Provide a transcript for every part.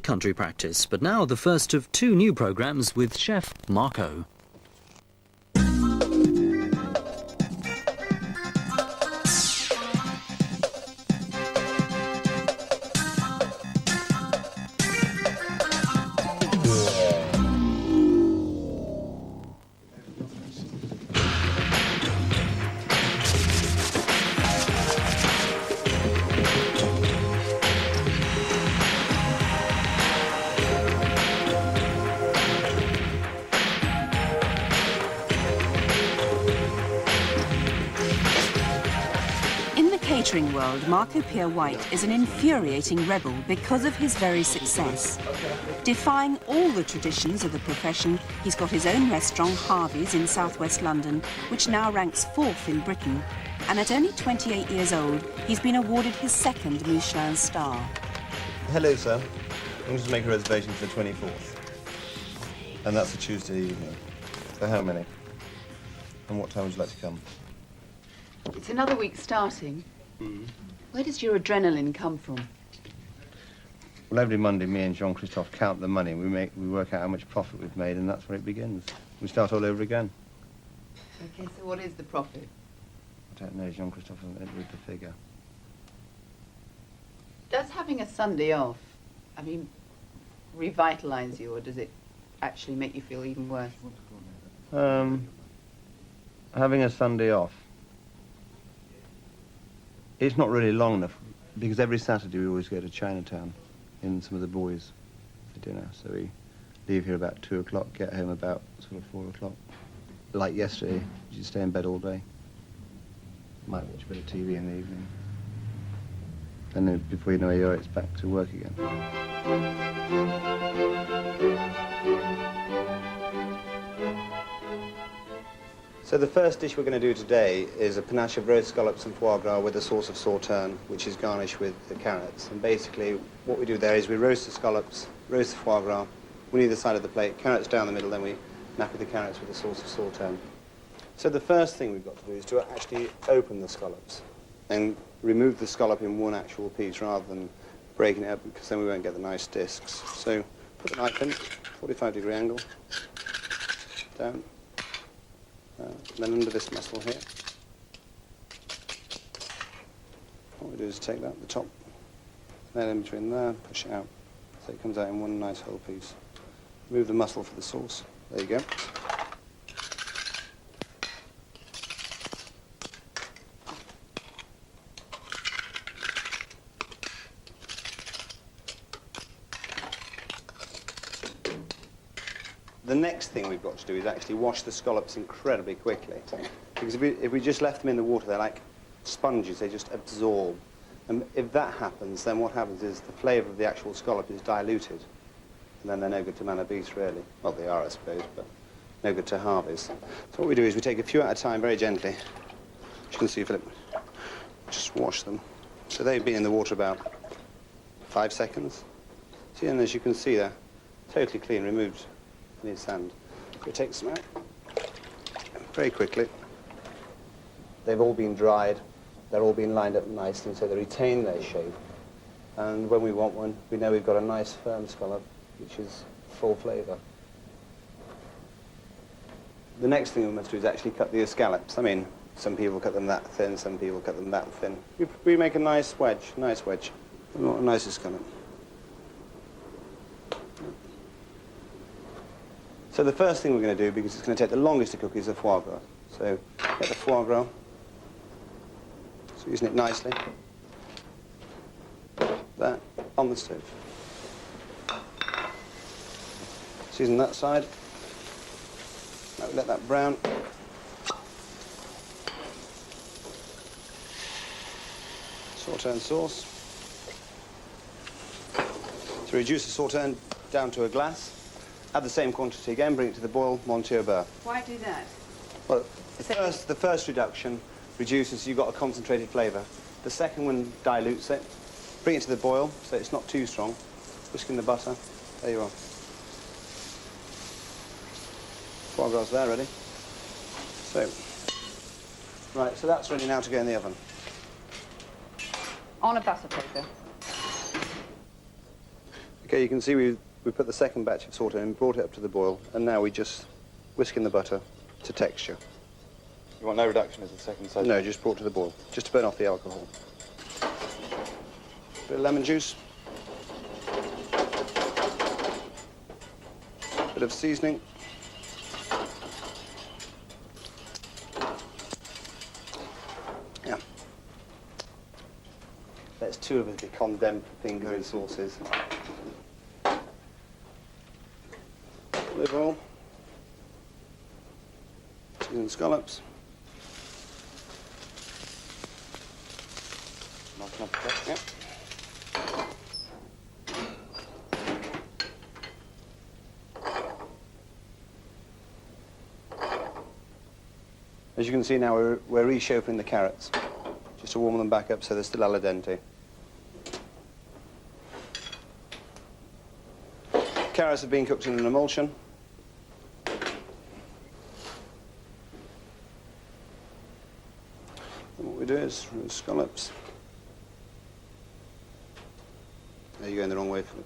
country practice, but now the first of two new programmes with chef Marco. Catering world, Marco Pierre White is an infuriating rebel because of his very success. Defying all the traditions of the profession, he's got his own restaurant, Harvey's, in southwest London, which now ranks 4th in Britain. And at only 28 years old, he's been awarded his 2nd Michelin star. Hello, sir. I'm just make a reservation for the 24th. And that's a Tuesday evening. So how many? And what time would you like to come? It's another week starting. Where does your adrenaline come from? Well, every Monday, me and Jean-Christophe count the money. We work out how much profit we've made, and that's where it begins. We start all over again. Okay, so what is the profit? I don't know. Jean-Christophe hasn't entered the figure. Does having a Sunday off, I mean, revitalise you, or does it actually make you feel even worse? Having a Sunday off. It's not really long enough, because every Saturday we always go to Chinatown in some of the boys for dinner. So we leave here about 2 o'clock, get home about sort of 4 o'clock. Like yesterday, you stay in bed all day. Might watch a bit of TV in the evening. And then before you know where you are, it's back to work again. So the first dish we're going to do today is a panache of roast scallops and foie gras with a sauce of sauterne, which is garnished with the carrots. And basically, what we do there is we roast the scallops, roast the foie gras, on either side of the plate, carrots down the middle, then we nappy the carrots with a sauce of sauterne. So the first thing we've got to do is to actually open the scallops and remove the scallop in one actual piece rather than breaking it up, because then we won't get the nice discs. So put the knife in, 45-degree angle, down. And then under this muscle here, what we do is take that, the top, then in between there, push it out, so it comes out in one nice whole piece. Remove the muscle for the sauce. There you go. The next thing we've got to do is actually wash the scallops incredibly quickly. Because if we just left them in the water, they're like sponges, they just absorb. And if that happens, then what happens is the flavour of the actual scallop is diluted. And then they're no good to man a beast, really. Well, they are, I suppose, but no good to Harvey's. So what we do is we take a few at a time very gently. As you can see, Philip, just wash them. So they've been in the water about 5 seconds. See, and as you can see, they're totally clean, removed. Any sand. We take some out very quickly. They've all been dried. They're all been lined up nicely, so they retain their shape. And when we want one, we know we've got a nice firm scallop, which is full flavour. The next thing we must do is actually cut the scallops. I mean, some people cut them that thin, some people cut them that thin. We make a nice wedge, We want a nicer scallop. So the first thing we're going to do, because it's going to take the longest to cook, is the foie gras. So get the foie gras, season it nicely, there, on the stove. Season that side, now we let that brown. Sauterne sauce. To reduce the sauterne down to a glass, add the same quantity again, bring it to the boil, monter au beurre. Why do that? Well, the first reduction reduces, you've got a concentrated flavour. The second one dilutes it. Bring it to the boil, so it's not too strong. Whisk in the butter. There you are. Foie gras there, ready. So, right, so that's ready now to go in the oven. On a butter paper. Okay, you can see we put the second batch of salt in, brought it up to the boil, and now we just whisk in the butter to texture. You want no reduction as the second stage? No, just brought to the boil, just to burn off the alcohol. Bit of lemon juice. Bit of seasoning. Yeah. Let's two of us be condemned for fingering sauces. Olive oil. Seasoned scallops. Nice enough for that, yeah. As you can see now, we're reshapeing the carrots, just to warm them back up so they're still al dente. Carrots have been cooked in an emulsion. And what we do is remove scallops. There, you're going the wrong way, Philip.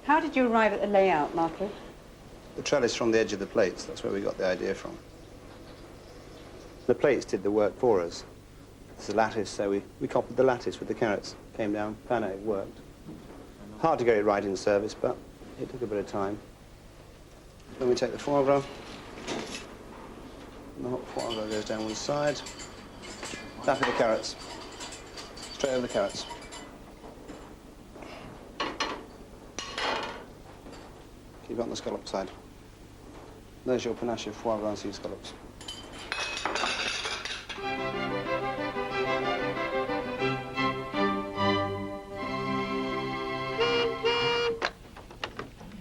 How did you arrive at the layout, Marco? The trellis from the edge of the plates, that's where we got the idea from. The plates did the work for us. It's a lattice, so we copied the lattice with the carrots. Came down, found out it worked. Hard to get it right in service, but it took a bit of time. Then we take the foie gras. And the hot foie gras goes down one side. That for the carrots. Straight over the carrots. Keep it on the scallop side. There's your panache of foie gras and sea scallops.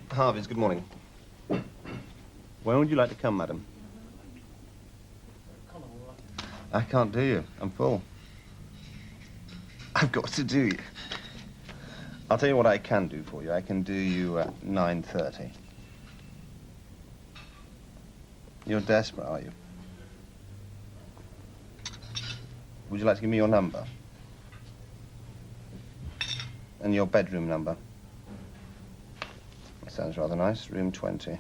Harvey's, good morning. When would you like to come, madam? I can't do you. I'm full. I've got to do you. I'll tell you what I can do for you. I can do you at 9:30. You're desperate, are you? Would you like to give me your number? And your bedroom number? That sounds rather nice. Room 20.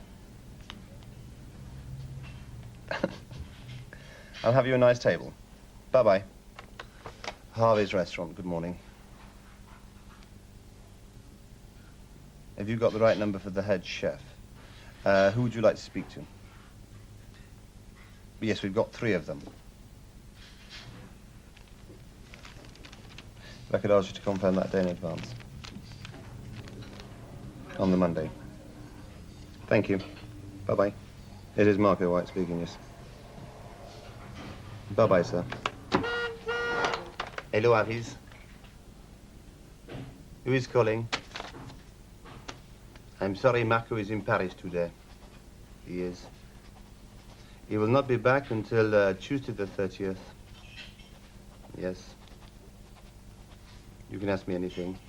I'll have you a nice table. Bye-bye. Harvey's restaurant, good morning. Have you got the right number for the head chef? Who would you like to speak to? Yes, we've got 3 of them. If I could ask you to confirm that day in advance. On the Monday. Thank you. Bye-bye. It is Marco White speaking, yes. Bye-bye, sir. Hello, Harvey's. Who is calling? I'm sorry, Marco is in Paris today. He is. He will not be back until Tuesday the 30th. Yes. You can ask me anything.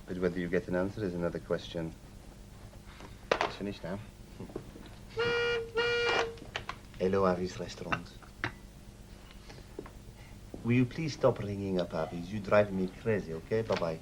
But whether you get an answer is another question. It's finished now. Hello, Harvey's restaurant. Will you please stop ringing up, Harvey's? You drive me crazy, okay? Bye-bye.